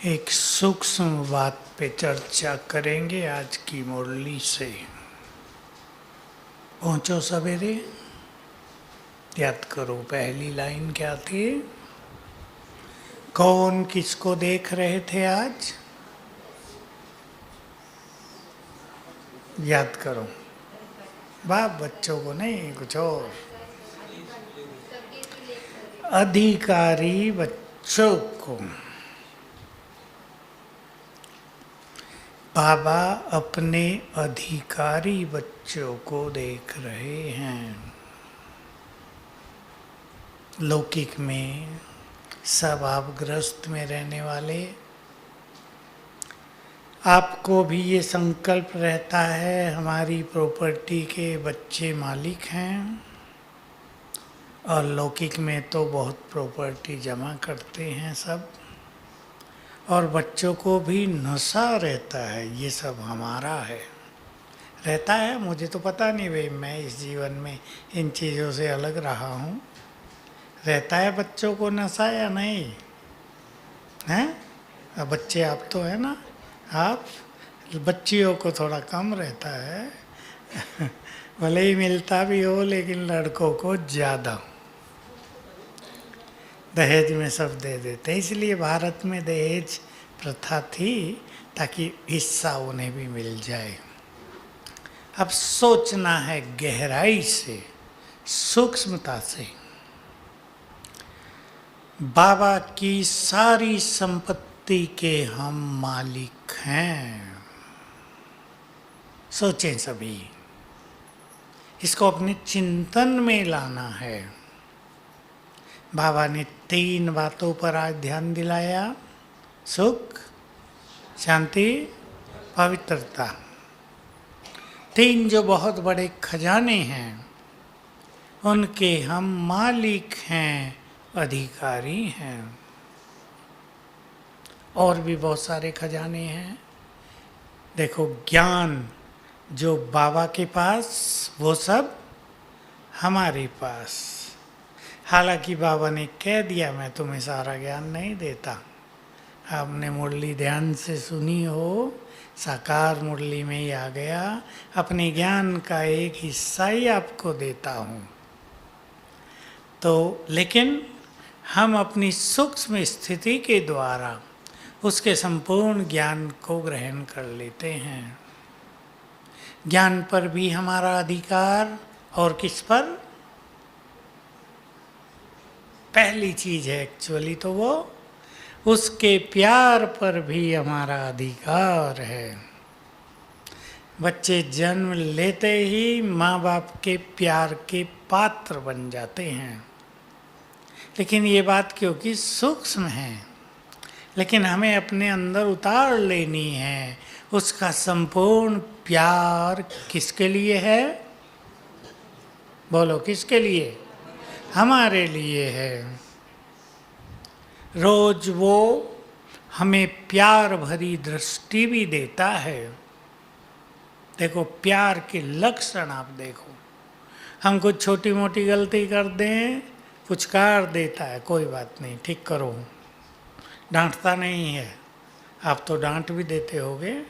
एक सूक्ष्म बात पे चर्चा करेंगे आज की मुरली से। पहुंचो सवेरे, याद करो पहली लाइन क्या थी। कौन किसको देख रहे थे आज, याद करो। बाप बच्चों को नहीं, कुछ और। अधिकारी बच्चों को बाबा अपने अधिकारी बच्चों को देख रहे हैं। लौकिक में सब आपग्रस्त में रहने वाले, आपको भी ये संकल्प रहता है हमारी प्रॉपर्टी के बच्चे मालिक हैं, और लौकिक में तो बहुत प्रॉपर्टी जमा करते हैं सब, और बच्चों को भी नशा रहता है ये सब हमारा है। रहता है, मुझे तो पता नहीं भाई, मैं इस जीवन में इन चीज़ों से अलग रहा हूँ। रहता है बच्चों को नशा या नहीं हैं? अब बच्चे आप तो है ना, आप बच्चियों को थोड़ा कम रहता है भले ही मिलता भी हो, लेकिन लड़कों को ज़्यादा दहेज में सब दे देते। इसलिए भारत में दहेज प्रथा थी ताकि हिस्सा उन्हें भी मिल जाए। अब सोचना है गहराई से, सूक्ष्मता से। बाबा की सारी संपत्ति के हम मालिक हैं। सोचें सभी, इसको अपने चिंतन में लाना है। बाबा ने 3 बातों पर आज ध्यान दिलाया: सुख, शांति, पवित्रता। 3 जो बहुत बड़े खजाने हैं, उनके हम मालिक हैं, अधिकारी हैं। और भी बहुत सारे खजाने हैं। देखो, ज्ञान जो बाबा के पास, वो सब हमारे पास। हालांकि बाबा ने कह दिया मैं तुम्हें सारा ज्ञान नहीं देता। आपने मुरली ध्यान से सुनी हो, साकार मुरली में ही आ गया, अपने ज्ञान का एक हिस्सा ही आपको देता हूँ। तो लेकिन हम अपनी सूक्ष्म स्थिति के द्वारा उसके संपूर्ण ज्ञान को ग्रहण कर लेते हैं। ज्ञान पर भी हमारा अधिकार, और किस पर? पहली चीज है एक्चुअली तो वो, उसके प्यार पर भी हमारा अधिकार है। बच्चे जन्म लेते ही माँ बाप के प्यार के पात्र बन जाते हैं। लेकिन ये बात क्योंकि सूक्ष्म है, लेकिन हमें अपने अंदर उतार लेनी है। उसका संपूर्ण प्यार किसके लिए है? बोलो, किसके लिए? हमारे लिए है। रोज वो हमें प्यार भरी दृष्टि भी देता है। देखो, प्यार के लक्षण आप देखो। हम कुछ छोटी मोटी गलती कर दें, पुचकार देता है, कोई बात नहीं, ठीक करो। डांटता नहीं है। आप तो डांट भी देते होगे,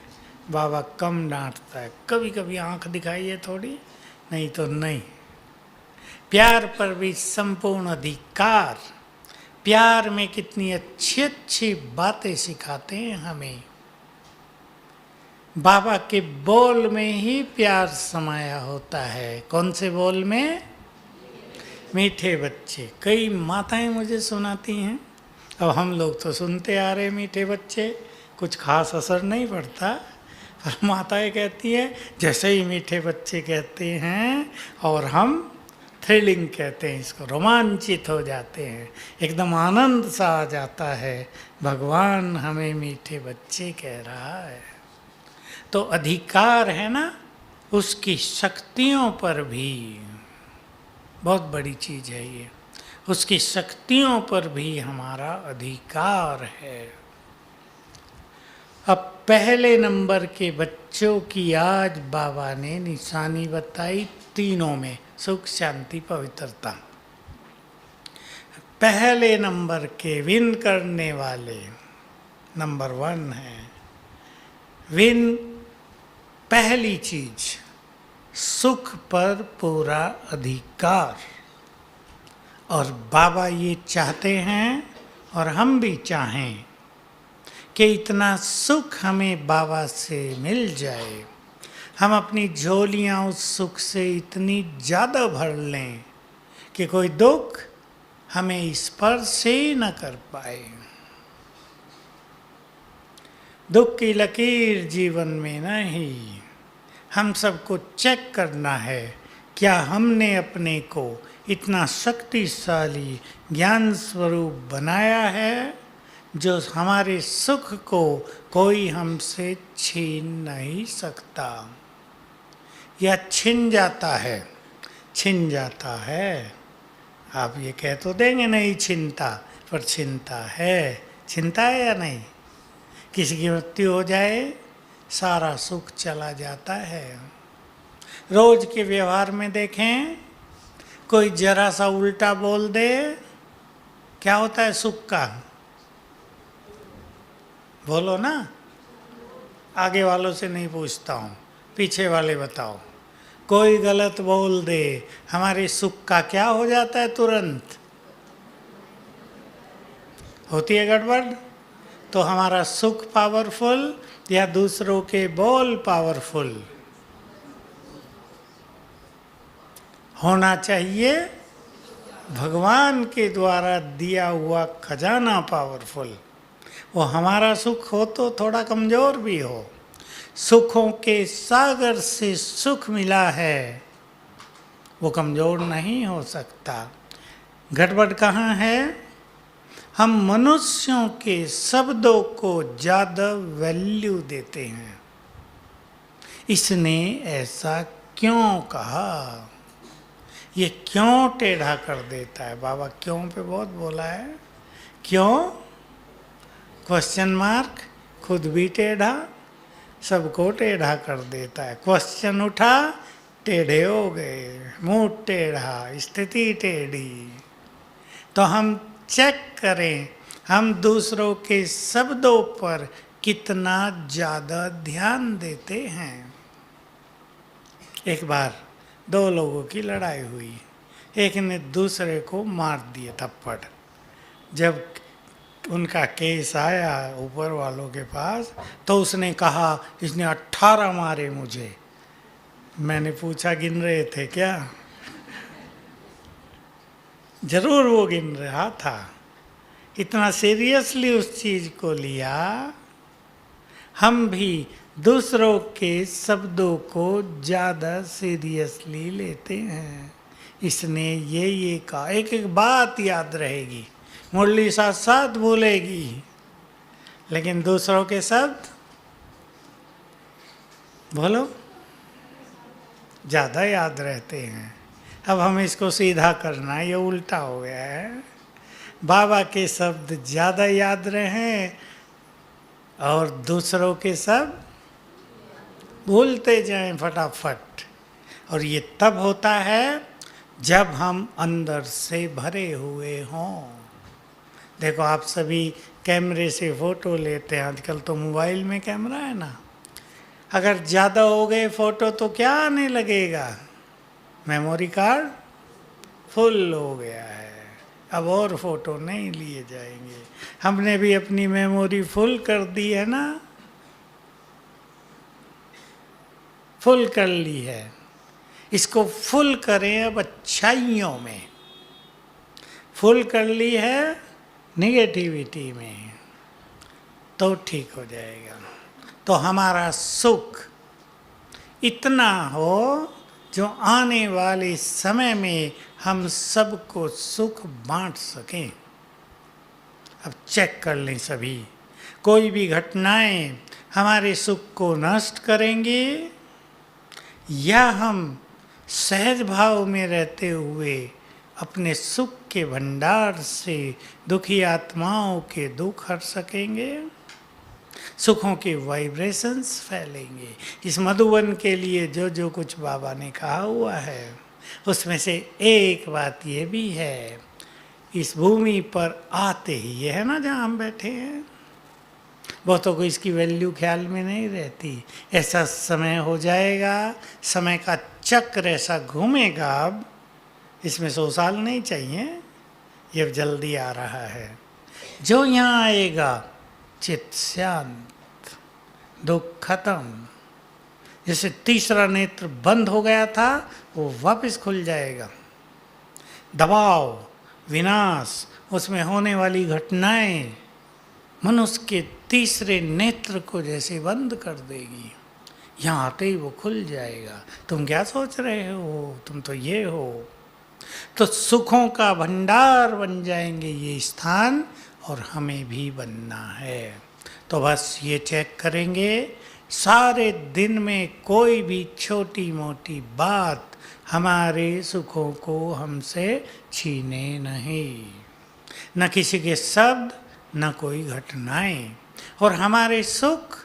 बाबा कम डांटता है। कभी कभी आंख दिखाइए थोड़ी, नहीं तो नहीं। प्यार पर भी संपूर्ण अधिकार। प्यार में कितनी अच्छी अच्छी बातें सिखाते हैं हमें। बाबा के बोल में ही प्यार समाया होता है। कौन से बोल में? मीठे बच्चे। कई माताएं मुझे सुनाती हैं, अब हम लोग तो सुनते आ रहे मीठे बच्चे, कुछ खास असर नहीं पड़ता, पर माताएं कहती हैं जैसे ही मीठे बच्चे कहते हैं, और हम थ्रिलिंग कहते हैं इसको, रोमांचित हो जाते हैं, एकदम आनंद सा आ जाता है। भगवान हमें मीठे बच्चे कह रहा है। तो अधिकार है ना, उसकी शक्तियों पर भी बहुत बड़ी चीज़ है ये। उसकी शक्तियों पर भी हमारा अधिकार है। अब पहले नंबर के बच्चों की आज बाबा ने निशानी बताई, तीनों में सुख, शांति, पवित्रता। पहले नंबर के विन करने वाले नंबर 1 है। विन पहली चीज, सुख पर पूरा अधिकार। और बाबा ये चाहते हैं और हम भी चाहें कि इतना सुख हमें बाबा से मिल जाए, हम अपनी झोलियां उस सुख से इतनी ज़्यादा भर लें कि कोई दुख हमें स्पर्श ही न कर पाए। दुख की लकीर जीवन में नहीं। हम सबको चेक करना है, क्या हमने अपने को इतना शक्तिशाली ज्ञान स्वरूप बनाया है जो हमारे सुख को कोई हमसे छीन नहीं सकता, या छिन जाता है। आप ये कह तो देंगे नहीं छिनता, पर छिनता है या नहीं? किसी की मृत्यु हो जाए सारा सुख चला जाता है। रोज के व्यवहार में देखें, कोई जरा सा उल्टा बोल दे, क्या होता है सुख का? बोलो ना, आगे वालों से नहीं पूछता हूँ, पीछे वाले बताओ। कोई गलत बोल दे, हमारे सुख का क्या हो जाता है? तुरंत होती है गड़बड़। तो हमारा सुख पावरफुल या दूसरों के बोल पावरफुल होना चाहिए? भगवान के द्वारा दिया हुआ खजाना पावरफुल। वो हमारा सुख हो तो थोड़ा कमज़ोर भी हो, सुखों के सागर से सुख मिला है, वो कमज़ोर नहीं हो सकता। गड़बड़ कहाँ है? हम मनुष्यों के शब्दों को ज़्यादा वैल्यू देते हैं। इसने ऐसा क्यों कहा, ये क्यों टेढ़ा कर देता है? बाबा क्यों पे बहुत बोला है। क्यों? क्वेश्चन मार्क, खुद भी टेढ़ा, सबको टेढ़ा कर देता है। क्वेश्चन उठा, टेढ़े हो गए, मुंह टेढ़ा, स्थिति टेढ़ी। तो हम चेक करें, हम दूसरों के शब्दों पर कितना ज़्यादा ध्यान देते हैं। एक बार 2 लोगों की लड़ाई हुई, एक ने दूसरे को मार दिया थप्पड़। जब उनका केस आया ऊपर वालों के पास, तो उसने कहा इसने 18 मारे मुझे। मैंने पूछा गिन रहे थे क्या? जरूर वो गिन रहा था। इतना सीरियसली उस चीज को लिया। हम भी दूसरों के शब्दों को ज़्यादा सीरियसली लेते हैं। इसने ये कहा, एक एक बात याद रहेगी, मुरली साथ साथ बोलेगी, लेकिन दूसरों के शब्द बोलो ज़्यादा याद रहते हैं। अब हमें इसको सीधा करना है, ये उल्टा हो गया है। बाबा के शब्द ज़्यादा याद रहें और दूसरों के शब्द भूलते जाएं फटाफट। और ये तब होता है जब हम अंदर से भरे हुए हों। देखो आप सभी कैमरे से फ़ोटो लेते हैं, आजकल तो मोबाइल में कैमरा है ना। अगर ज़्यादा हो गए फ़ोटो तो क्या आने लगेगा? मेमोरी कार्ड फुल हो गया है, अब और फ़ोटो नहीं लिए जाएंगे। हमने भी अपनी मेमोरी फुल कर दी है ना, फुल कर ली है। इसको फुल करें अब अच्छाइयों में, फुल कर ली है निगेटिविटी में, तो ठीक हो जाएगा। तो हमारा सुख इतना हो जो आने वाले समय में हम सबको सुख बांट सकें। अब चेक कर लें सभी, कोई भी घटनाएं हमारे सुख को नष्ट करेंगी या हम सहज भाव में रहते हुए अपने सुख के भंडार से दुखी आत्माओं के दुख हट सकेंगे, सुखों के वाइब्रेशंस फैलेंगे। इस मधुवन के लिए जो जो कुछ बाबा ने कहा हुआ है, उसमें से एक बात ये भी है, इस भूमि पर आते ही, ये है ना जहाँ हम बैठे हैं, वो तो कोई इसकी वैल्यू ख्याल में नहीं रहती। ऐसा समय हो जाएगा, समय का चक्र ऐसा घूमेगा, अब इसमें 100 साल नहीं चाहिए, ये जल्दी आ रहा है। जो यहाँ आएगा चित्त शांत, दुख खत्म। जैसे तीसरा नेत्र बंद हो गया था वो वापस खुल जाएगा। दबाव, विनाश, उसमें होने वाली घटनाएं मनुष्य के तीसरे नेत्र को जैसे बंद कर देगी, यहाँ आते ही वो खुल जाएगा। तुम क्या सोच रहे हो, तुम तो ये हो। तो सुखों का भंडार बन जाएंगे ये स्थान, और हमें भी बनना है। तो बस ये चेक करेंगे, सारे दिन में कोई भी छोटी मोटी बात हमारे सुखों को हमसे छीने नहीं, न किसी के शब्द, न कोई घटनाएं। और हमारे सुख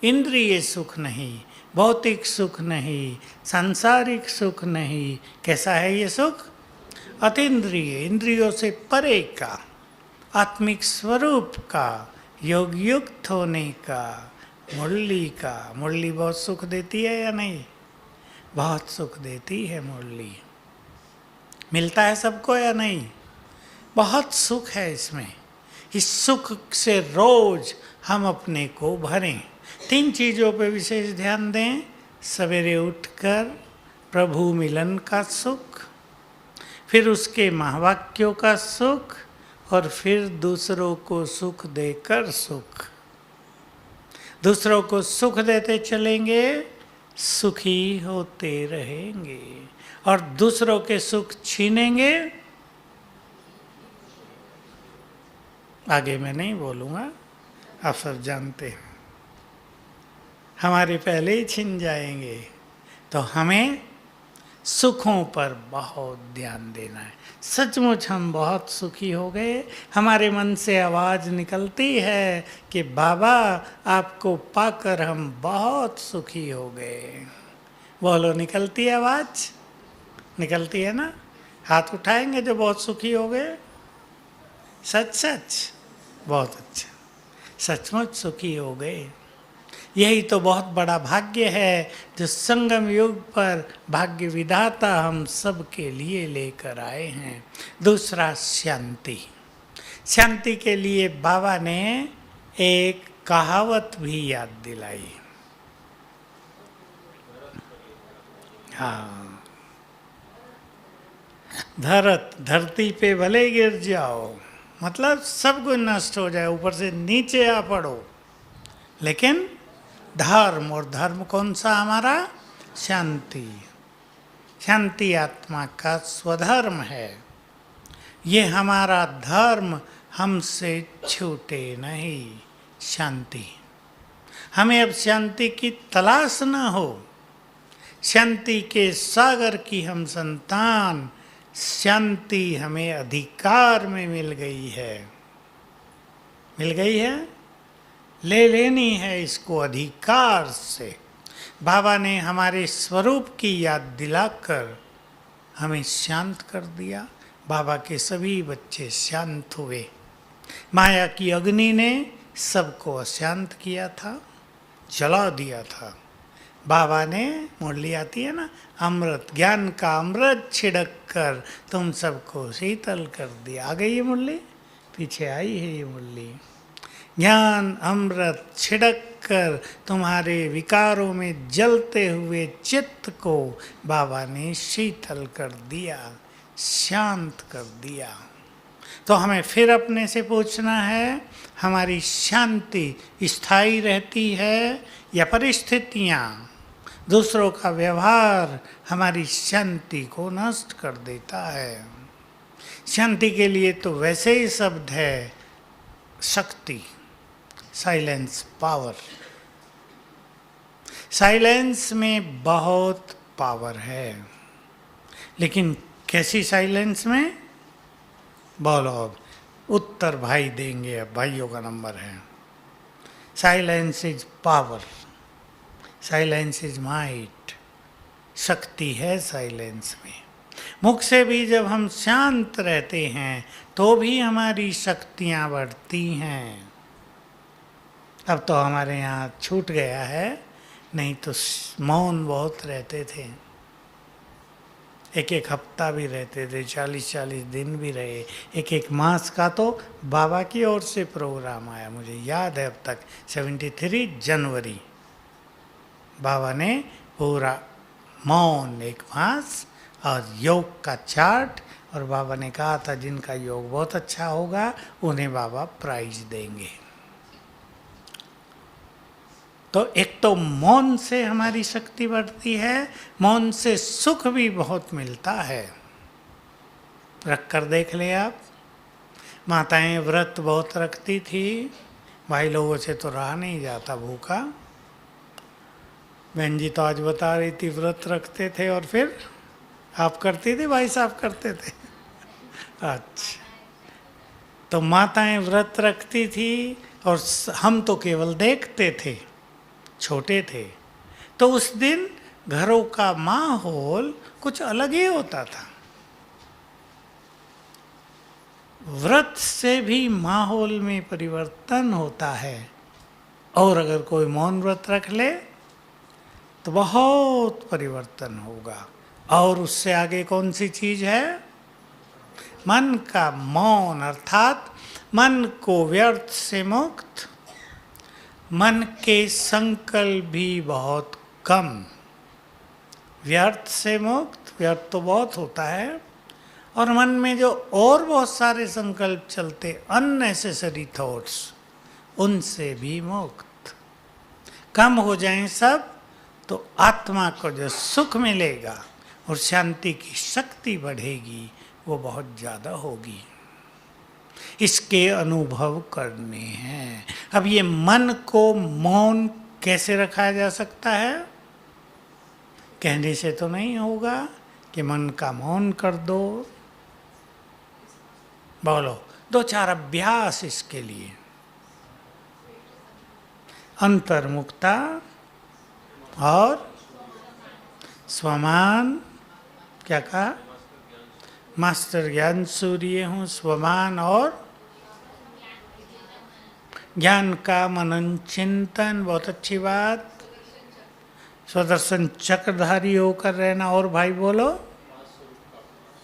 इंद्रिय सुख नहीं, भौतिक सुख नहीं, सांसारिक सुख नहीं। कैसा है ये सुख? अतीन्द्रिय, इंद्रियों से परे का, आत्मिक स्वरूप का, योग युक्त होने का, मुरली का। मुरली बहुत सुख देती है या नहीं? बहुत सुख देती है मुरली। मिलता है सबको या नहीं? बहुत सुख है इसमें। इस सुख से रोज हम अपने को भरें। 3 चीज़ों पे विशेष ध्यान दें। सवेरे उठकर प्रभु मिलन का सुख, फिर उसके महावाक्यों का सुख, और फिर दूसरों को सुख देकर सुख। दूसरों को सुख देते चलेंगे, सुखी होते रहेंगे। और दूसरों के सुख छीनेंगे, आगे मैं नहीं बोलूँगा, आप सब जानते हैं, हमारे पहले ही छिन जाएंगे। तो हमें सुखों पर बहुत ध्यान देना है। सचमुच हम बहुत सुखी हो गए। हमारे मन से आवाज़ निकलती है कि बाबा आपको पाकर हम बहुत सुखी हो गए। बोलो, निकलती है आवाज़? निकलती है ना? हाथ उठाएंगे जो बहुत सुखी हो गए। सच सच, बहुत अच्छा, सचमुच सुखी हो गए। यही तो बहुत बड़ा भाग्य है जो संगम युग पर भाग्य विधाता हम सब के लिए लेकर आए हैं। दूसरा, शांति। शांति के लिए बाबा ने एक कहावत भी याद दिलाई। हाँ, धरती पे भले गिर जाओ, मतलब सब कुछ नष्ट हो जाए, ऊपर से नीचे आ पड़ो, लेकिन धर्म, और धर्म कौन सा हमारा? शांति। शांति आत्मा का स्वधर्म है। ये हमारा धर्म हमसे छूटे नहीं। शांति, हमें अब शांति की तलाश न हो। शांति के सागर की हम संतान, शांति हमें अधिकार में मिल गई है। मिल गई है, ले लेनी है इसको अधिकार से। बाबा ने हमारे स्वरूप की याद दिलाकर हमें शांत कर दिया। बाबा के सभी बच्चे शांत हुए। माया की अग्नि ने सबको अशांत किया था, जला दिया था। बाबा ने, मुरली आती है ना, अमृत, ज्ञान का अमृत छिड़क कर तुम सबको शीतल कर दिया। आ गई ये मुरली, पीछे आई है ये मुरली। ज्ञान अमृत छिड़क कर तुम्हारे विकारों में जलते हुए चित्त को बाबा ने शीतल कर दिया, शांत कर दिया। तो हमें फिर अपने से पूछना है, हमारी शांति स्थायी रहती है या परिस्थितियाँ, दूसरों का व्यवहार हमारी शांति को नष्ट कर देता है? शांति के लिए तो वैसे ही शब्द है शक्ति, साइलेंस, पावर। साइलेंस में बहुत पावर है, लेकिन कैसी साइलेंस में? बोलो, अब उत्तर भाई देंगे, अब भाइयों का नंबर है। Silence is power, silence is might. शक्ति है साइलेंस में। मुख से भी जब हम शांत रहते हैं तो भी हमारी शक्तियाँ बढ़ती हैं। अब तो हमारे यहाँ छूट गया है, नहीं तो मौन बहुत रहते थे, एक एक हफ्ता भी रहते थे, 40-40 दिन भी रहे, एक एक मास का तो बाबा की ओर से प्रोग्राम आया, मुझे याद है अब तक, 73 जनवरी बाबा ने पूरा मौन एक मास और योग का चार्ट, और बाबा ने कहा था जिनका योग बहुत अच्छा होगा उन्हें बाबा प्राइज देंगे। तो एक तो मौन से हमारी शक्ति बढ़ती है, मौन से सुख भी बहुत मिलता है। रख कर देख ले आप, माताएं व्रत बहुत रखती थी, भाई लोगों से तो रहा नहीं जाता भूखा। बहन जी तो आज बता रही थी व्रत रखते थे, और फिर आप करती थी, भाई साहब करते थे? अच्छा, तो माताएं व्रत रखती थी और हम तो केवल देखते थे, छोटे थे। तो उस दिन घरों का माहौल कुछ अलग ही होता था। व्रत से भी माहौल में परिवर्तन होता है, और अगर कोई मौन व्रत रख ले तो बहुत परिवर्तन होगा। और उससे आगे कौन सी चीज है? मन का मौन, अर्थात मन को व्यर्थ से मुक्त, मन के संकल्प भी बहुत कम, व्यर्थ से मुक्त। व्यर्थ तो बहुत होता है, और मन में जो और बहुत सारे संकल्प चलते, अननेसेसरी थॉट्स, उनसे भी मुक्त। कम हो जाएं सब, तो आत्मा को जो सुख मिलेगा और शांति की शक्ति बढ़ेगी वो बहुत ज़्यादा होगी। इसके अनुभव करने हैं। अब ये मन को मौन कैसे रखा जा सकता है? कहने से तो नहीं होगा कि मन का मौन कर दो। बोलो, 2-4 अभ्यास इसके लिए। अंतर्मुखता और स्वमान, क्या कहा? मास्टर ज्ञान सूर्य हूँ, स्वमान और ज्ञान का मनन चिंतन, बहुत अच्छी बात। स्वदर्शन चक्रधारी होकर रहना। और भाई बोलो,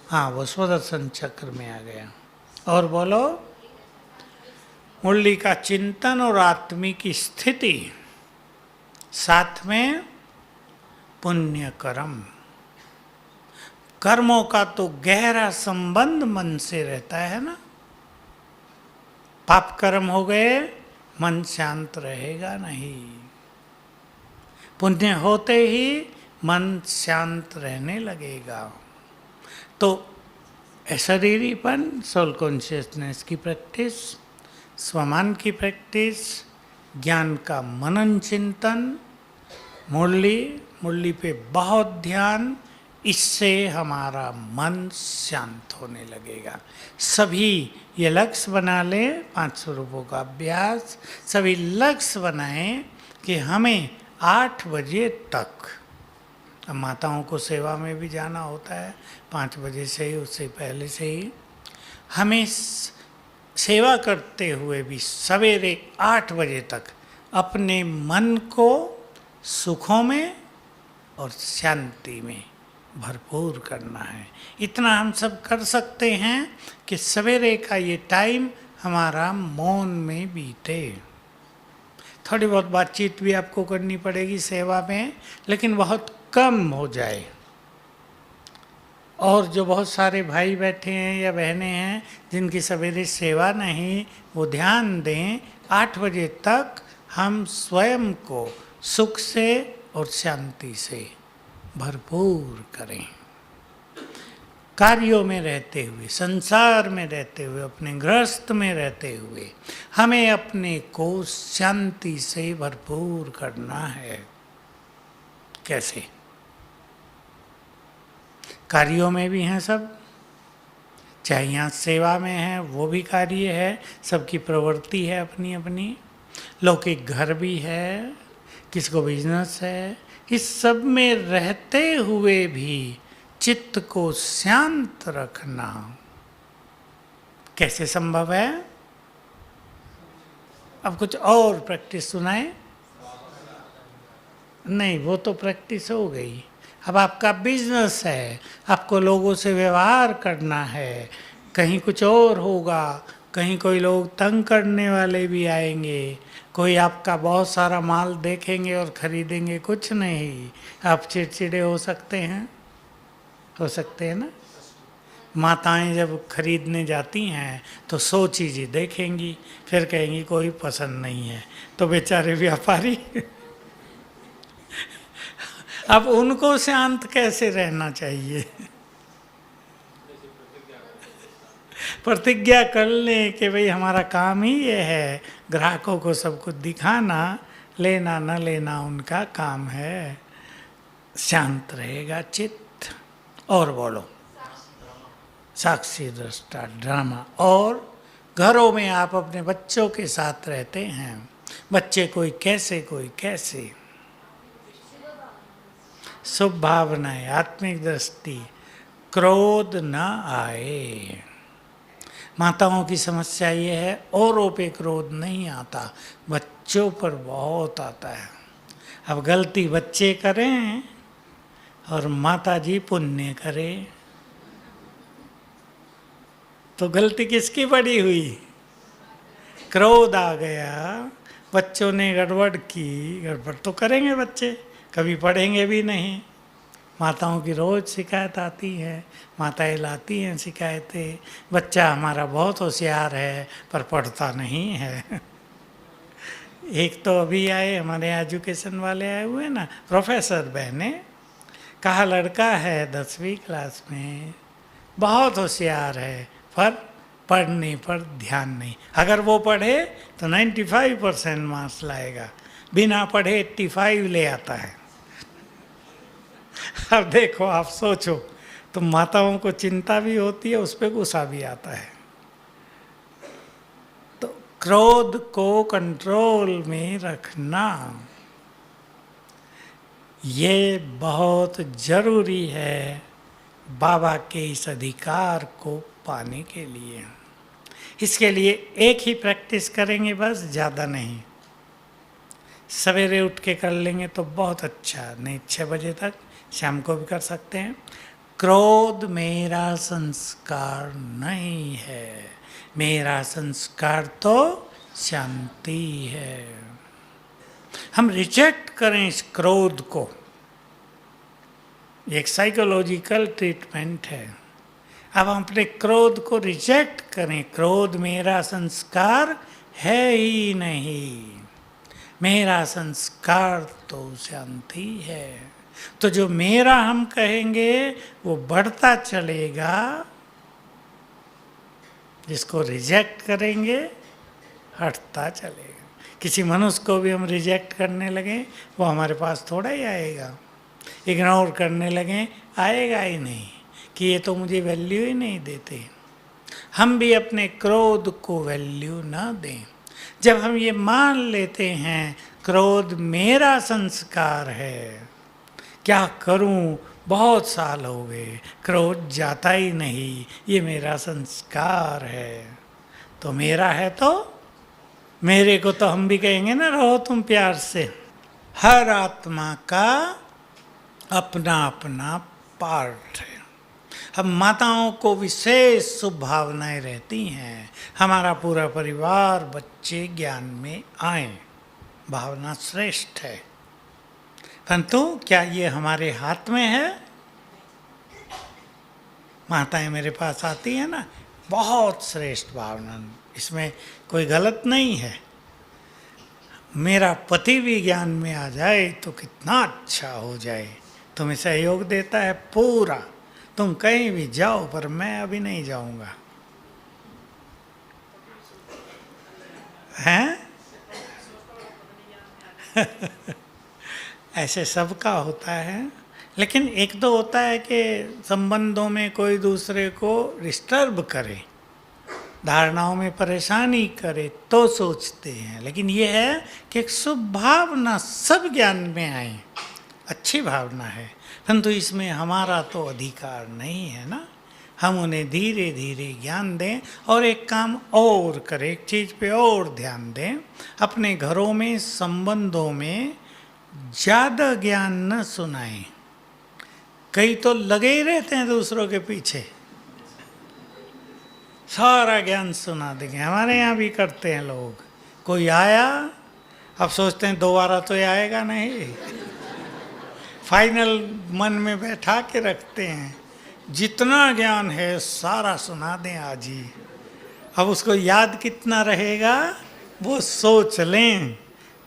हाँ वो स्वदर्शन चक्र में आ गया। और बोलो, मुरली का चिंतन और आत्मिक स्थिति, साथ में पुण्य कर्म। कर्मों का तो गहरा संबंध मन से रहता है ना। पाप कर्म हो गए, मन शांत रहेगा नहीं। पुण्य होते ही मन शांत रहने लगेगा। तो शरीरीपन, सोल कॉन्शियसनेस की प्रैक्टिस, स्वमान की प्रैक्टिस, ज्ञान का मनन चिंतन, मुरली पे बहुत ध्यान, इससे हमारा मन शांत होने लगेगा। सभी ये लक्ष्य बना ले, 500 रुपयों का अभ्यास, सभी लक्ष्य बनाएं कि हमें 8 बजे तक, अब माताओं को सेवा में भी जाना होता है 5 बजे से ही, उससे पहले से ही, हमें सेवा करते हुए भी सवेरे 8 बजे तक अपने मन को सुखों में और शांति में भरपूर करना है। इतना हम सब कर सकते हैं कि सवेरे का ये टाइम हमारा मौन में बीते। थोड़ी बहुत बातचीत भी आपको करनी पड़ेगी सेवा में, लेकिन बहुत कम हो जाए। और जो बहुत सारे भाई बैठे हैं या बहनें हैं जिनकी सवेरे सेवा नहीं, वो ध्यान दें 8 बजे तक हम स्वयं को सुख से और शांति से भरपूर करें। कार्यों में रहते हुए, संसार में रहते हुए, अपने गृहस्थ में रहते हुए हमें अपने को शांति से भरपूर करना है। कैसे? कार्यों में भी हैं सब, चाहे यहाँ सेवा में है वो भी कार्य है, सबकी प्रवृत्ति है अपनी अपनी। लौकिक घर भी है, किसको बिजनेस है, इस सब में रहते हुए भी चित्त को शांत रखना कैसे संभव है? अब कुछ और प्रैक्टिस सुनाए। नहीं, वो तो प्रैक्टिस हो गई। अब आपका बिजनेस है, आपको लोगों से व्यवहार करना है, कहीं कुछ और होगा, कहीं कोई लोग तंग करने वाले भी आएंगे, कोई आपका बहुत सारा माल देखेंगे और खरीदेंगे कुछ नहीं, आप चिड़चिड़े हो सकते हैं, हो सकते हैं ना। माताएं जब खरीदने जाती हैं तो 100 चीज़ें देखेंगी, फिर कहेंगी कोई पसंद नहीं है, तो बेचारे व्यापारी अब उनको शांत कैसे रहना चाहिए? प्रतिज्ञा कर लें कि भाई हमारा काम ही ये है, ग्राहकों को सब कुछ दिखाना, लेना न लेना उनका काम है। शांत रहेगा चित्त। और बोलो, साक्षी दृष्टा ड्रामा। और घरों में आप अपने बच्चों के साथ रहते हैं, बच्चे कोई कैसे कोई कैसे, शुभ भावनाएं, आत्मिक दृष्टि, क्रोध न आए। माताओं की समस्या ये है, औरों पे क्रोध नहीं आता, बच्चों पर बहुत आता है। अब गलती बच्चे करें और माता जी पुण्य करें, तो गलती किसकी बड़ी हुई? क्रोध आ गया, बच्चों ने गड़बड़ की, गड़बड़ तो करेंगे बच्चे, कभी पढ़ेंगे भी नहीं। माताओं की रोज़ शिकायत आती है, माताएं लाती हैं शिकायतें, बच्चा हमारा बहुत होशियार है पर पढ़ता नहीं है। एक तो अभी आए हमारे एजुकेशन वाले आए हुए ना, प्रोफेसर बहने, कहा लड़का है 10वीं क्लास में, बहुत होशियार है पर पढ़ने पर ध्यान नहीं। अगर वो पढ़े तो 95% मार्क्स लाएगा, बिना पढ़े 85 ले आता है। अब देखो, आप सोचो, तो माताओं को चिंता भी होती है, उस पर गुस्सा भी आता है। तो क्रोध को कंट्रोल में रखना ये बहुत जरूरी है बाबा के इस अधिकार को पाने के लिए। इसके लिए एक ही प्रैक्टिस करेंगे बस, ज़्यादा नहीं। सवेरे उठ के कर लेंगे तो बहुत अच्छा, नहीं 6 बजे तक, शाम को भी कर सकते हैं। क्रोध मेरा संस्कार नहीं है, मेरा संस्कार तो शांति है। हम रिजेक्ट करें इस क्रोध को, एक साइकोलॉजिकल ट्रीटमेंट है। अब हम अपने क्रोध को रिजेक्ट करें, क्रोध मेरा संस्कार है ही नहीं, मेरा संस्कार तो शांति है। तो जो मेरा हम कहेंगे वो बढ़ता चलेगा, जिसको रिजेक्ट करेंगे हटता चलेगा। किसी मनुष्य को भी हम रिजेक्ट करने लगे, वो हमारे पास थोड़ा ही आएगा। इग्नोर करने लगे, आएगा ही नहीं, कि ये तो मुझे वैल्यू ही नहीं देते। हम भी अपने क्रोध को वैल्यू ना दें। जब हम ये मान लेते हैं क्रोध मेरा संस्कार है, क्या करूं, बहुत साल हो गए क्रोध जाता ही नहीं, ये मेरा संस्कार है, तो मेरा है तो मेरे को तो हम भी कहेंगे ना, रहो तुम प्यार से। हर आत्मा का अपना अपना पार्ट है। अब माताओं को विशेष शुभ भावनाएं रहती हैं, हमारा पूरा परिवार बच्चे ज्ञान में आए, भावना श्रेष्ठ है। परंतु क्या ये हमारे हाथ में है? माताएं मेरे पास आती हैं ना, बहुत श्रेष्ठ भावना, इसमें कोई गलत नहीं है। मेरा पति भी ज्ञान में आ जाए तो कितना अच्छा हो जाए, तुम्हें सहयोग देता है पूरा, तुम कहीं भी जाओ, पर मैं अभी नहीं जाऊंगा, हैं? ऐसे सबका होता है, लेकिन एक तो होता है कि संबंधों में कोई दूसरे को डिस्टर्ब करे, धारणाओं में परेशानी करे तो सोचते हैं। लेकिन ये है कि एक शुभ भावना सब ज्ञान में आए, अच्छी भावना है, परंतु इसमें हमारा तो अधिकार नहीं है ना। हम उन्हें धीरे धीरे ज्ञान दें और एक काम और करें, एक चीज़ पे और ध्यान दें। अपने घरों में, संबंधों में ज़्यादा ज्ञान न सुनाएं। कई तो लगे ही रहते हैं दूसरों के पीछे, सारा ज्ञान सुना देंगे। हमारे यहाँ भी करते हैं लोग। कोई आया, अब सोचते हैं दोबारा तो ये आएगा नहीं, फाइनल मन में बैठा के रखते हैं, जितना ज्ञान है सारा सुना दें आज ही। अब उसको याद कितना रहेगा वो सोच लें।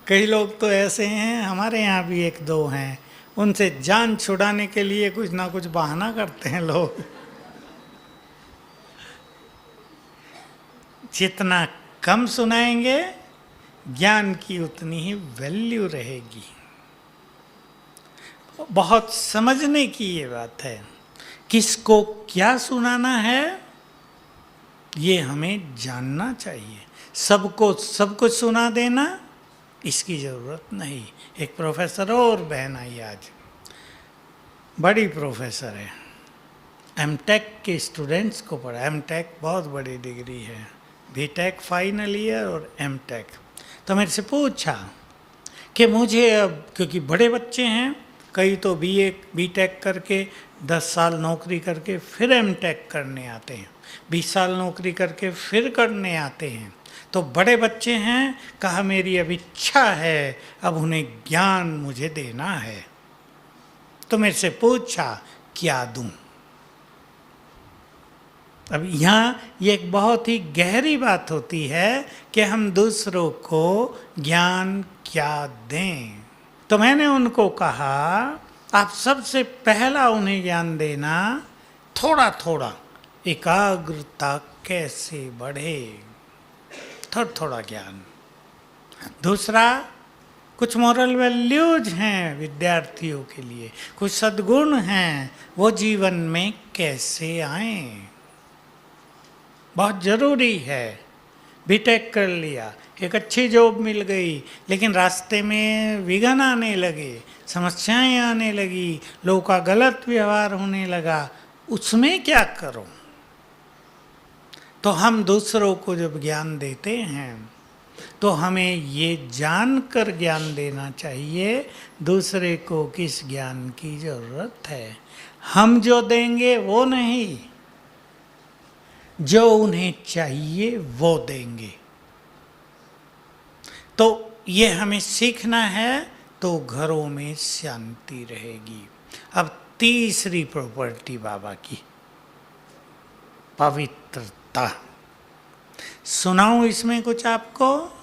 कई लोग तो ऐसे हैं, हमारे यहाँ भी एक दो हैं, उनसे जान छुड़ाने के लिए कुछ ना कुछ बहाना करते हैं लोग। जितना कम सुनाएंगे ज्ञान की उतनी ही वैल्यू रहेगी। बहुत समझने की ये बात है, किसको क्या सुनाना है ये हमें जानना चाहिए। सबको सब कुछ सुना देना इसकी ज़रूरत नहीं। एक प्रोफेसर और बहन आई आज, बड़ी प्रोफेसर है, एमटेक के स्टूडेंट्स को पढ़ा। एमटेक बहुत बड़ी डिग्री है, बीटेक फाइनल ईयर और एमटेक। तो मेरे से पूछा कि मुझे अब, क्योंकि बड़े बच्चे हैं, कई तो बीटेक करके 10 साल नौकरी करके फिर एमटेक करने आते हैं, 20 साल नौकरी करके फिर करने आते हैं, तो बड़े बच्चे हैं। कहा मेरी अब इच्छा है, अब उन्हें ज्ञान मुझे देना है। तो मेरे से पूछा क्या दूं। अब यहाँ ये एक बहुत ही गहरी बात होती है कि हम दूसरों को ज्ञान क्या दें। तो मैंने उनको कहा आप सबसे पहला उन्हें ज्ञान देना, थोड़ा थोड़ा एकाग्रता कैसे बढ़े, थोड़ा थोड़ा ज्ञान। दूसरा, कुछ मॉरल वैल्यूज हैं विद्यार्थियों के लिए, कुछ सद्गुण हैं, वो जीवन में कैसे आएं, बहुत ज़रूरी है। बीटेक कर लिया, एक अच्छी जॉब मिल गई, लेकिन रास्ते में विघ्न आने लगे, समस्याएं आने लगी, लोगों का गलत व्यवहार होने लगा, उसमें क्या करो। तो हम दूसरों को जब ज्ञान देते हैं तो हमें ये जानकर ज्ञान देना चाहिए दूसरे को किस ज्ञान की ज़रूरत है। हम जो देंगे वो नहीं, जो उन्हें चाहिए वो देंगे। तो ये हमें सीखना है, तो घरों में शांति रहेगी। अब तीसरी प्रॉपर्टी बाबा की, पवित्रता। सुनाऊं इसमें कुछ आपको?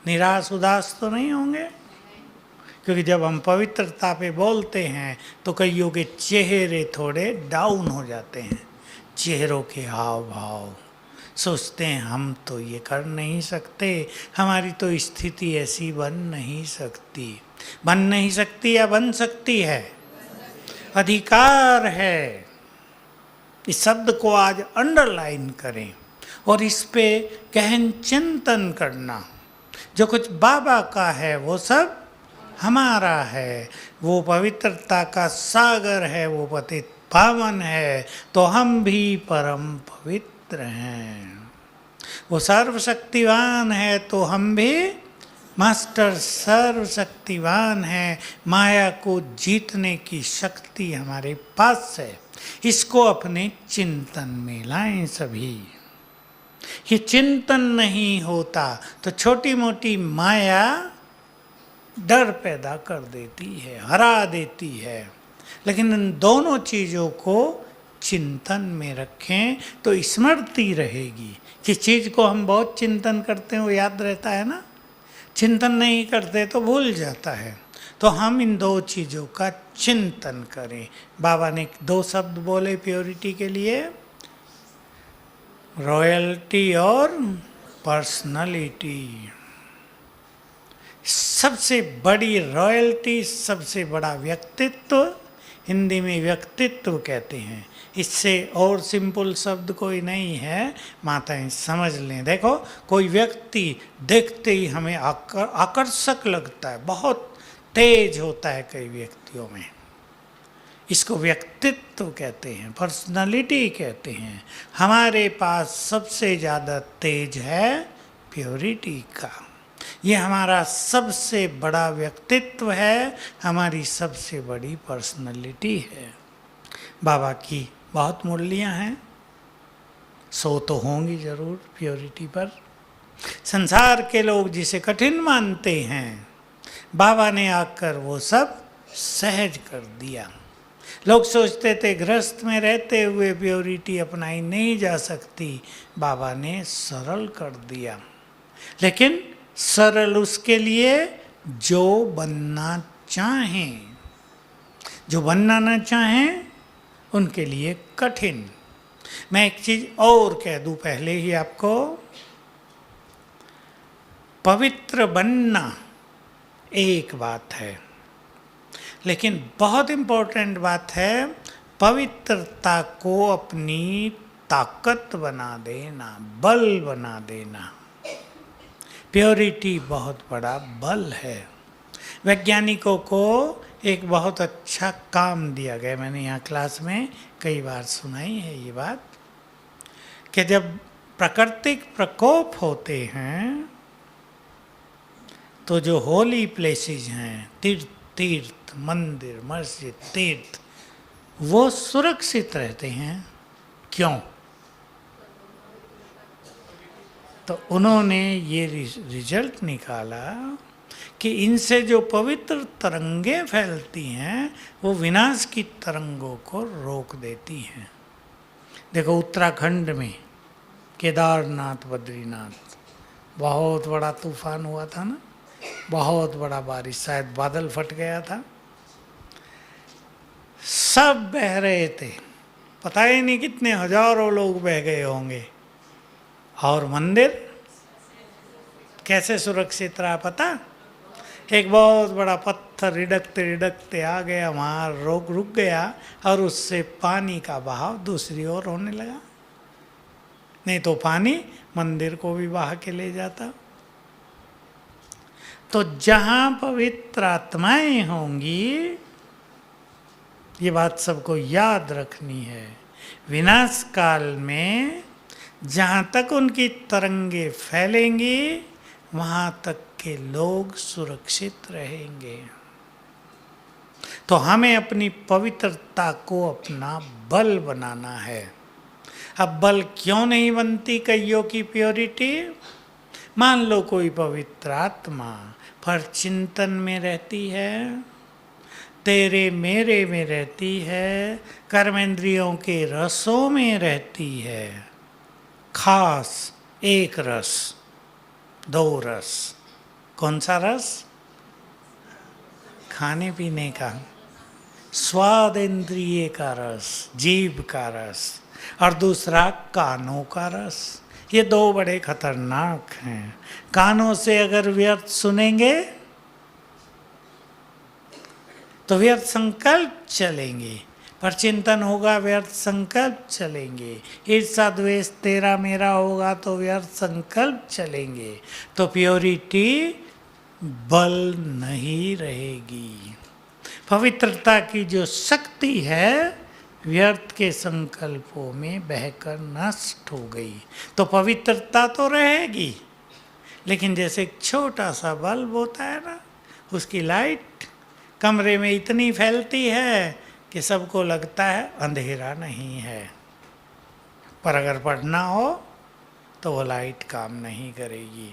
निराश उदास तो नहीं होंगे? क्योंकि जब हम पवित्रता पे बोलते हैं तो कईयों के चेहरे थोड़े डाउन हो जाते हैं, चेहरों के हाव भाव, सोचते हैं हम तो ये कर नहीं सकते, हमारी तो स्थिति ऐसी बन नहीं सकती। बन नहीं सकती या बन सकती है? अधिकार है। इस शब्द को आज अंडरलाइन करें और इस पे गहन चिंतन करना। जो कुछ बाबा का है वो सब हमारा है। वो पवित्रता का सागर है, वो पतित पावन है, तो हम भी परम पवित्र हैं। वो सर्वशक्तिवान है, तो हम भी मास्टर सर्वशक्तिवान है। माया को जीतने की शक्ति हमारे पास है। इसको अपने चिंतन में लाएं सभी। ये चिंतन नहीं होता तो छोटी मोटी माया डर पैदा कर देती है, हरा देती है। लेकिन इन दोनों चीज़ों को चिंतन में रखें तो स्मृति रहेगी। जिस चीज़ को हम बहुत चिंतन करते हैं वो याद रहता है ना, चिंतन नहीं करते तो भूल जाता है। तो हम इन दो चीज़ों का चिंतन करें। बाबा ने 2 शब्द बोले प्योरिटी के लिए, रॉयल्टी और पर्सनालिटी। सबसे बड़ी रॉयल्टी, सबसे बड़ा व्यक्तित्व, हिंदी में व्यक्तित्व कहते हैं। इससे और सिंपल शब्द कोई नहीं है, माताएं समझ लें। देखो, कोई व्यक्ति देखते ही हमें आकर्षक लगता है, बहुत तेज होता है कई व्यक्तियों में, इसको व्यक्तित्व कहते हैं, पर्सनालिटी कहते हैं। हमारे पास सबसे ज़्यादा तेज है प्योरिटी का। ये हमारा सबसे बड़ा व्यक्तित्व है, हमारी सबसे बड़ी पर्सनालिटी है। बाबा की बहुत मूल्ययाँ हैं, 100 तो होंगी ज़रूर प्योरिटी पर। संसार के लोग जिसे कठिन मानते हैं, बाबा ने आकर वो सब सहज कर दिया। लोग सोचते थे गृहस्थ में रहते हुए प्योरिटी अपनाई नहीं जा सकती, बाबा ने सरल कर दिया। लेकिन सरल उसके लिए जो बनना चाहें, जो बनना न चाहें उनके लिए कठिन। मैं एक चीज़ और कह दूं पहले ही आपको, पवित्र बनना एक बात है, लेकिन बहुत इम्पोर्टेंट बात है पवित्रता को अपनी ताकत बना देना, बल बना देना। प्योरिटी बहुत बड़ा बल है। वैज्ञानिकों को एक बहुत अच्छा काम दिया गया, मैंने यहाँ क्लास में कई बार सुनाई है ये बात, कि जब प्राकृतिक प्रकोप होते हैं तो जो होली प्लेसेस हैं, तीर्थ, मंदिर, मस्जिद, तीर्थ, वो सुरक्षित रहते हैं। क्यों? तो उन्होंने ये रिजल्ट निकाला कि इनसे जो पवित्र तरंगें फैलती हैं वो विनाश की तरंगों को रोक देती हैं। देखो उत्तराखंड में केदारनाथ, बद्रीनाथ, बहुत बड़ा तूफान हुआ था ना, बहुत बड़ा बारिश, शायद बादल फट गया था, सब बह रहे थे, पता ही नहीं कितने हजारों लोग बह गए होंगे। और मंदिर कैसे सुरक्षित रहा पता? एक बहुत बड़ा पत्थर रिड़कते रिड़कते आ गया, वहाँ रुक गया और उससे पानी का बहाव दूसरी ओर होने लगा। नहीं तो पानी मंदिर को भी बहा के ले जाता। तो जहाँ पवित्र आत्माएं होंगी, ये बात सबको याद रखनी है, विनाश काल में जहाँ तक उनकी तरंगे फैलेंगी वहाँ तक के लोग सुरक्षित रहेंगे। तो हमें अपनी पवित्रता को अपना बल बनाना है। अब बल क्यों नहीं बनती कईयों की प्योरिटी? मान लो कोई पवित्र आत्मा पर चिंतन में रहती है, तेरे मेरे में रहती है, कर्मेंद्रियों के रसों में रहती है, खास एक रस, 2 रस। कौन सा रस? खाने पीने का, स्वाद इंद्रिय का रस, जीभ का रस, और दूसरा कानों का रस। ये 2 बड़े खतरनाक हैं। कानों से अगर व्यर्थ सुनेंगे तो व्यर्थ संकल्प चलेंगे, पर चिंतन होगा व्यर्थ संकल्प चलेंगे, ईर्षा द्वेष तेरा मेरा होगा तो व्यर्थ संकल्प चलेंगे। तो प्योरिटी बल नहीं रहेगी। पवित्रता की जो शक्ति है व्यर्थ के संकल्पों में बहकर नष्ट हो गई। तो पवित्रता तो रहेगी, लेकिन जैसे एक छोटा सा बल्ब होता है ना, उसकी लाइट कमरे में इतनी फैलती है कि सबको लगता है अंधेरा नहीं है, पर अगर पढ़ना हो तो वो लाइट काम नहीं करेगी।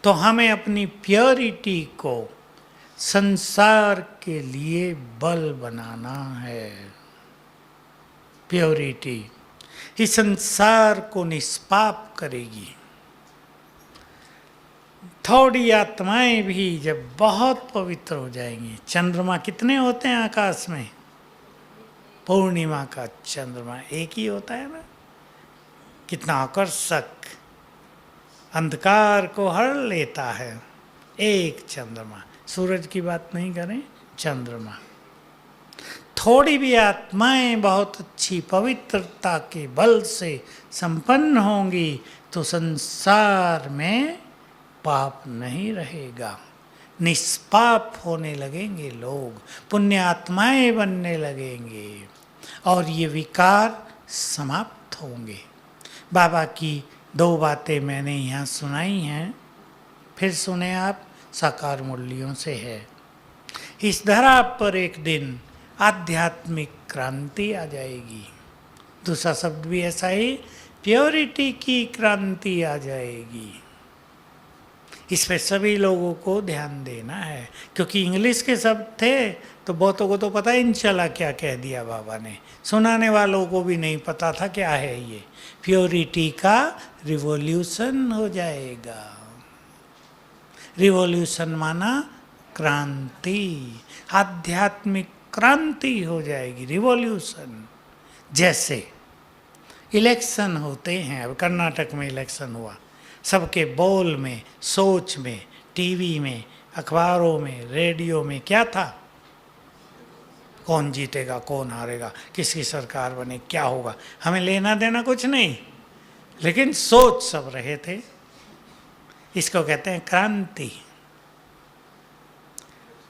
तो हमें अपनी प्योरिटी को संसार के लिए बल बनाना है। प्योरिटी इस संसार को निष्पाप करेगी। थोड़ी आत्माएं भी जब बहुत पवित्र हो जाएंगी, चंद्रमा कितने होते हैं आकाश में? पूर्णिमा का चंद्रमा एक ही होता है ना, कितना आकर्षक, अंधकार को हर लेता है एक चंद्रमा। सूरज की बात नहीं करें, चंद्रमा। थोड़ी भी आत्माएं बहुत अच्छी पवित्रता के बल से संपन्न होंगी तो संसार में पाप नहीं रहेगा। निष्पाप होने लगेंगे लोग, पुण्य आत्माएं बनने लगेंगे और ये विकार समाप्त होंगे। बाबा की 2 बातें मैंने यहाँ सुनाई हैं, फिर सुने आप, साकार मुरलियों से है। इस धरा पर एक दिन आध्यात्मिक क्रांति आ जाएगी। दूसरा शब्द भी ऐसा ही, प्योरिटी की क्रांति आ जाएगी। इस पे सभी लोगों को ध्यान देना है, क्योंकि इंग्लिश के शब्द थे तो बहुतों को तो पता ही नहीं चला क्या कह दिया बाबा ने, सुनाने वालों को भी नहीं पता था क्या है ये। प्योरिटी का रिवॉल्यूशन हो जाएगा। रिवॉल्यूशन माना क्रांति, आध्यात्मिक क्रांति हो जाएगी, रिवॉल्यूशन। जैसे इलेक्शन होते हैं, अब कर्नाटक में इलेक्शन हुआ, सबके बोल में, सोच में, टीवी में, अखबारों में, रेडियो में क्या था? कौन जीतेगा, कौन हारेगा, किसकी सरकार बने, क्या होगा, हमें लेना देना कुछ नहीं, लेकिन सोच सब रहे थे। इसको कहते हैं क्रांति।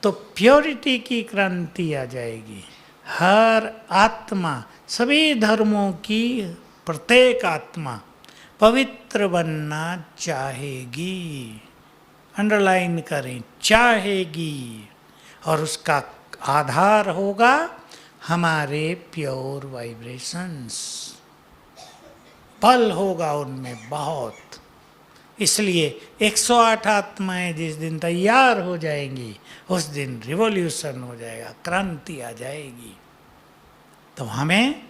तो प्योरिटी की क्रांति आ जाएगी। हर आत्मा, सभी धर्मों की प्रत्येक आत्मा पवित्र बनना चाहेगी। अंडरलाइन करें, चाहेगी। और उसका आधार होगा हमारे प्योर वाइब्रेशंस। बल होगा उनमें बहुत। इसलिए 108 आत्माएं जिस दिन तैयार हो जाएंगी, उस दिन रिवॉल्यूशन हो जाएगा, क्रांति आ जाएगी। तो हमें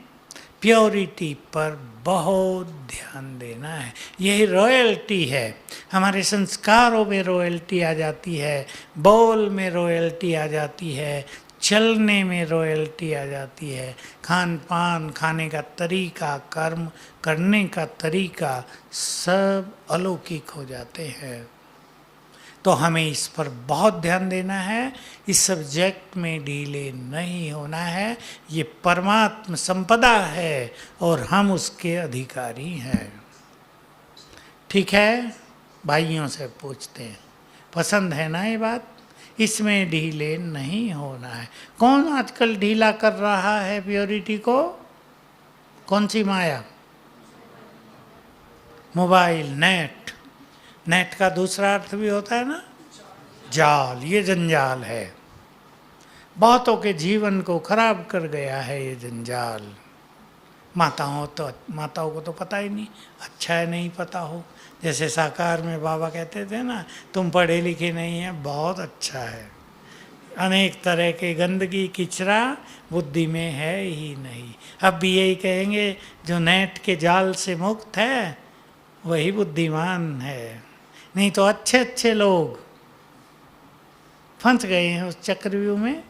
प्योरिटी पर बहुत ध्यान देना है। यही रॉयल्टी है। हमारे संस्कारों में रॉयल्टी आ जाती है, बोल में रॉयल्टी आ जाती है, चलने में रॉयल्टी आ जाती है, खान पान, खाने का तरीका, कर्म करने का तरीका, सब अलौकिक हो जाते हैं। तो हमें इस पर बहुत ध्यान देना है। इस सब्जेक्ट में ढीले नहीं होना है। ये परमात्म संपदा है और हम उसके अधिकारी हैं। ठीक है, भाइयों से पूछते हैं, पसंद है ना ये बात? इसमें ढीले नहीं होना है। कौन आजकल ढीला कर रहा है प्योरिटी को? कौन सी माया? Mobile, net. नेट का दूसरा अर्थ भी होता है ना, जाल। ये जंजाल है, बहुतों के जीवन को खराब कर गया है ये जंजाल। माताओं को तो पता ही नहीं, अच्छा है नहीं पता हो। जैसे साकार में बाबा कहते थे ना, तुम पढ़े लिखे नहीं है, बहुत अच्छा है। अनेक तरह के गंदगी किचरा बुद्धि में है ही नहीं। अब भी यही कहेंगे, जो नेट के जाल से मुक्त है वही बुद्धिमान है। नहीं तो अच्छे अच्छे लोग फंस गए हैं उस चक्रव्यूह में।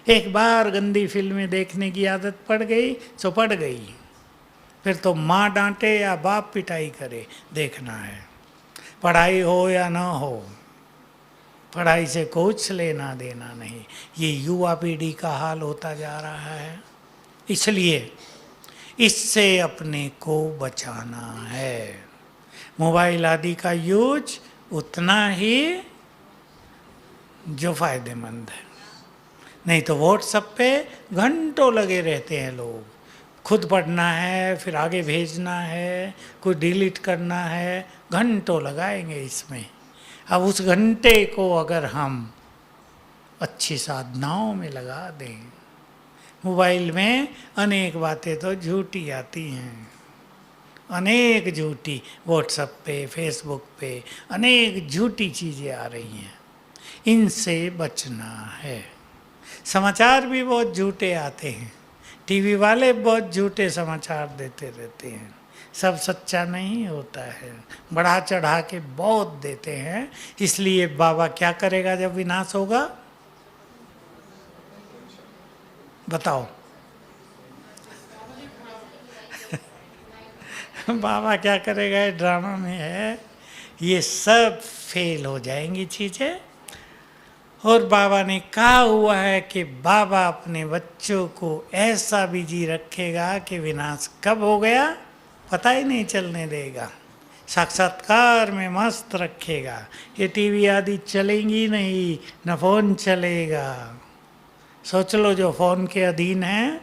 एक बार गंदी फिल्में देखने की आदत पड़ गई सो पड़ गई, फिर तो माँ डांटे या बाप पिटाई करे, देखना है। पढ़ाई हो या ना हो, पढ़ाई से कुछ लेना देना नहीं। ये युवा पीढ़ी का हाल होता जा रहा है। इसलिए इससे अपने को बचाना है। मोबाइल आदि का यूज उतना ही जो फायदेमंद है, नहीं तो व्हाट्सएप पे घंटों लगे रहते हैं लोग। खुद पढ़ना है, फिर आगे भेजना है, कुछ डिलीट करना है, घंटों लगाएंगे इसमें। अब उस घंटे को अगर हम अच्छी साधनाओं में लगा दें, मोबाइल में अनेक बातें तो झूठी आती हैं, अनेक झूठी, व्हाट्सएप पे, फेसबुक पे अनेक झूठी चीज़ें आ रही हैं। इनसे बचना है। समाचार भी बहुत झूठे आते हैं, टीवी वाले बहुत झूठे समाचार देते रहते हैं, सब सच्चा नहीं होता है, बढ़ा चढ़ा के बहुत देते हैं। इसलिए बाबा क्या करेगा जब विनाश होगा? बताओ। बाबा क्या करेगा? ड्रामा में है, ये सब फेल हो जाएंगी चीज़ें। और बाबा ने कहा हुआ है कि बाबा अपने बच्चों को ऐसा बिजी रखेगा कि विनाश कब हो गया पता ही नहीं चलने देगा। साक्षात्कार में मस्त रखेगा। ये टीवी आदि चलेंगी नहीं, न फ़ोन चलेगा। सोच लो, जो फ़ोन के अधीन है,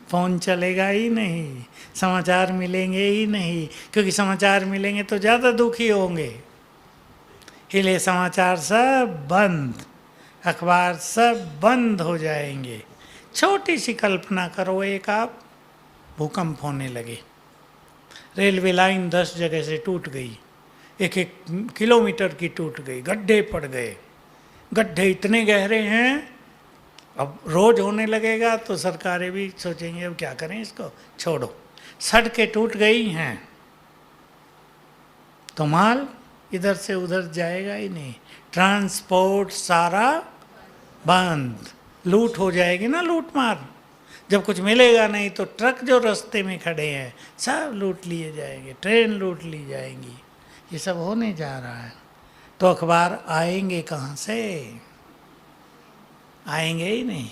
फ़ोन चलेगा ही नहीं, समाचार मिलेंगे ही नहीं, क्योंकि समाचार मिलेंगे तो ज़्यादा दुखी होंगे। इसलिए समाचार सब बंद, अखबार सब बंद हो जाएंगे। छोटी सी कल्पना करो, एक आप भूकंप होने लगे, रेलवे लाइन 10 जगह से टूट गई, 1-1 किलोमीटर की टूट गई, गड्ढे पड़ गए, गड्ढे इतने गहरे हैं, अब रोज होने लगेगा तो सरकारें भी सोचेंगे अब क्या करें इसको, छोड़ो। सड़कें टूट गई हैं तो माल इधर से उधर जाएगा ही नहीं, ट्रांसपोर्ट सारा बंद, लूट हो जाएगी ना, लूट मार। जब कुछ मिलेगा नहीं तो ट्रक जो रास्ते में खड़े हैं सब लूट लिए जाएंगे, ट्रेन लूट ली जाएंगी, ये सब होने जा रहा है। तो अखबार आएंगे कहाँ से? आएंगे ही नहीं,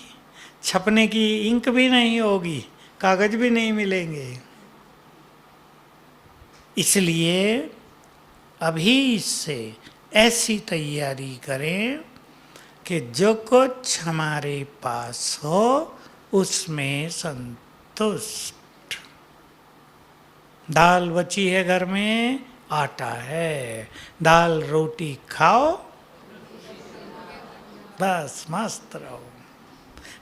छपने की इंक भी नहीं होगी, कागज भी नहीं मिलेंगे। इसलिए अभी से ऐसी तैयारी करें कि जो कुछ हमारे पास हो उसमें संतुष्ट। दाल बची है घर में, आटा है, दाल रोटी खाओ, बस मस्त रहो।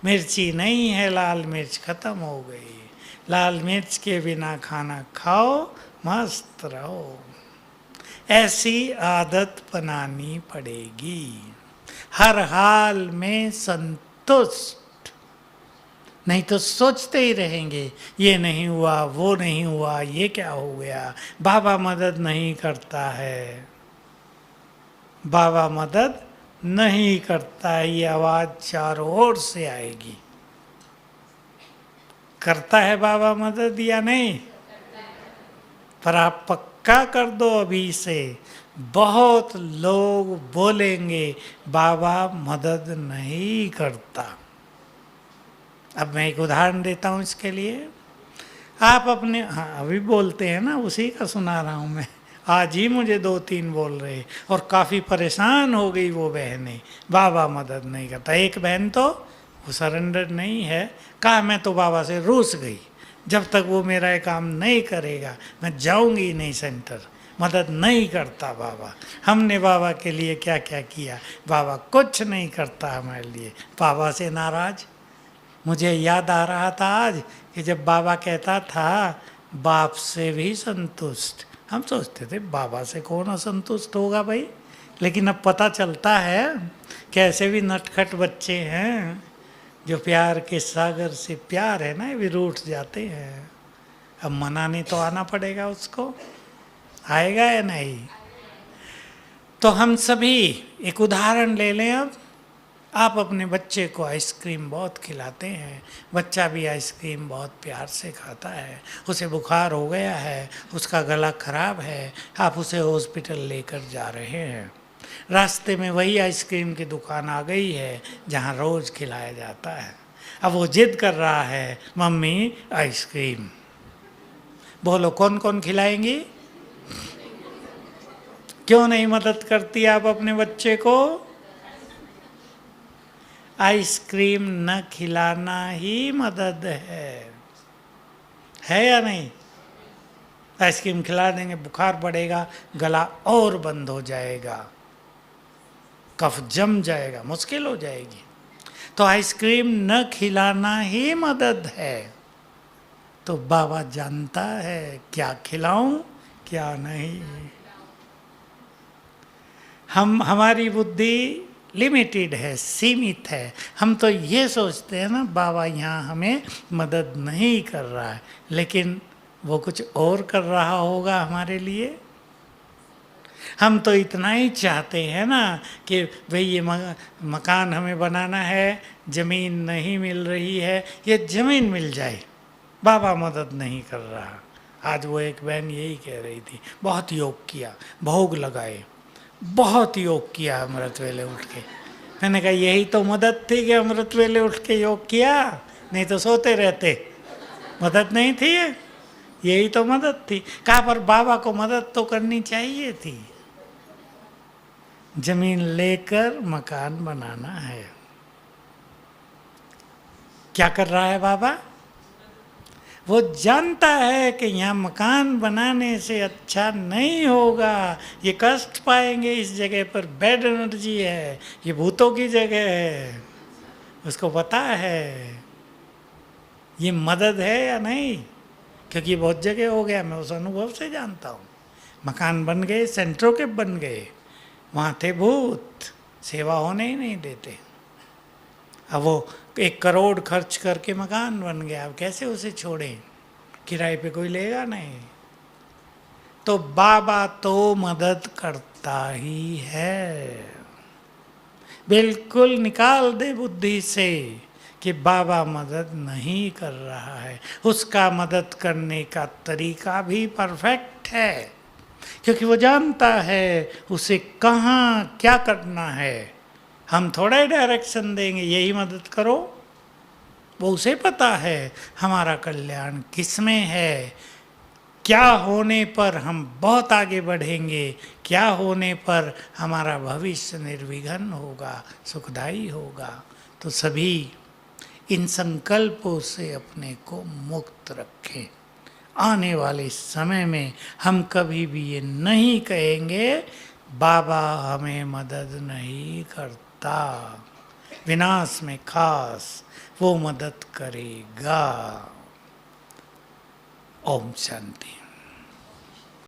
मिर्ची नहीं है, लाल मिर्च खत्म हो गई, लाल मिर्च के बिना खाना खाओ, मस्त रहो। ऐसी आदत बनानी पड़ेगी, हर हाल में संतुष्ट। नहीं तो सोचते ही रहेंगे, ये नहीं हुआ, वो नहीं हुआ, ये क्या हो गया, बाबा मदद नहीं करता है, बाबा मदद नहीं करता है, ये आवाज़ चारों ओर से आएगी। करता है बाबा मदद या नहीं? पर आप पक्का कर दो अभी से, बहुत लोग बोलेंगे बाबा मदद नहीं करता। अब मैं एक उदाहरण देता हूँ इसके लिए। आप अपने, हाँ अभी बोलते हैं ना, उसी का सुना रहा हूँ मैं, आज ही मुझे 2-3 बोल रहे और काफ़ी परेशान हो गई वो बहनें, बाबा मदद नहीं करता। एक बहन तो वो सरेंडर नहीं है, कहा मैं तो बाबा से रूस गई, जब तक वो मेरा ये काम नहीं करेगा मैं जाऊंगी नहीं सेंटर, मदद नहीं करता बाबा। हमने बाबा के लिए क्या क्या किया, बाबा कुछ नहीं करता हमारे लिए, बाबा से नाराज़। मुझे याद आ रहा था आज कि जब बाबा कहता था बाप से भी संतुष्ट, हम सोचते थे बाबा से कौन असंतुष्ट होगा भाई, लेकिन अब पता चलता है कि ऐसे भी नटखट बच्चे हैं जो प्यार के सागर से, प्यार है ना, ये भी रूठ जाते हैं। अब मनाने तो आना पड़ेगा उसको, आएगा या नहीं? तो हम सभी एक उदाहरण ले लें। अब आप अपने बच्चे को आइसक्रीम बहुत खिलाते हैं, बच्चा भी आइसक्रीम बहुत प्यार से खाता है, उसे बुखार हो गया है, उसका गला खराब है, आप उसे हॉस्पिटल लेकर जा रहे हैं, रास्ते में वही आइसक्रीम की दुकान आ गई है जहाँ रोज़ खिलाया जाता है। अब वो जिद कर रहा है मम्मी आइसक्रीम, बोलो कौन कौन खिलाएंगी? क्यों नहीं मदद करती आप अपने बच्चे को? आइसक्रीम न खिलाना ही मदद है या नहीं? आइसक्रीम खिला देंगे, बुखार बढ़ेगा, गला और बंद हो जाएगा, कफ जम जाएगा, मुश्किल हो जाएगी। तो आइसक्रीम न खिलाना ही मदद है। तो बाबा जानता है क्या खिलाऊं क्या नहीं। हमारी बुद्धि लिमिटेड है, सीमित है। हम तो ये सोचते हैं ना बाबा यहाँ हमें मदद नहीं कर रहा है, लेकिन वो कुछ और कर रहा होगा हमारे लिए। हम तो इतना ही चाहते हैं ना कि भाई ये मकान हमें बनाना है, ज़मीन नहीं मिल रही है, ये ज़मीन मिल जाए, बाबा मदद नहीं कर रहा। आज वो एक बहन यही कह रही थी, बहुत योग किया, भोग लगाए, बहुत योग किया अमृत वेले उठ के। मैंने कहा यही तो मदद थी कि अमृत वेले उठ के योग किया, नहीं तो सोते रहते। मदद नहीं थी यही तो मदद थी। कहा पर बाबा को मदद तो करनी चाहिए थी। जमीन लेकर मकान बनाना है। क्या कर रहा है बाबा? वो जानता है कि यहाँ मकान बनाने से अच्छा नहीं होगा, ये कष्ट पाएंगे, इस जगह पर बैड एनर्जी है, ये भूतों की जगह है। उसको पता है ये मदद है या नहीं, क्योंकि बहुत जगह हो गया, मैं उस अनुभव से जानता हूँ। मकान बन गए, सेंट्रो के बन गए, वहाँ थे भूत, सेवा होने ही नहीं देते। अब वो 1 करोड़ खर्च करके मकान बन गया, अब कैसे उसे छोड़ें? किराए पे कोई लेगा नहीं। तो बाबा तो मदद करता ही है। बिल्कुल निकाल दे बुद्धि से कि बाबा मदद नहीं कर रहा है। उसका मदद करने का तरीका भी परफेक्ट है, क्योंकि वो जानता है उसे कहाँ क्या करना है। हम थोड़ा ही डायरेक्शन देंगे, यही मदद करो। वो उसे पता है हमारा कल्याण किस में है, क्या होने पर हम बहुत आगे बढ़ेंगे, क्या होने पर हमारा भविष्य निर्विघ्न होगा, सुखदायी होगा। तो सभी इन संकल्पों से अपने को मुक्त रखें। आने वाले समय में हम कभी भी ये नहीं कहेंगे बाबा हमें मदद नहीं करता, विनाश में खास वो मदद करेगा। ओम शांति।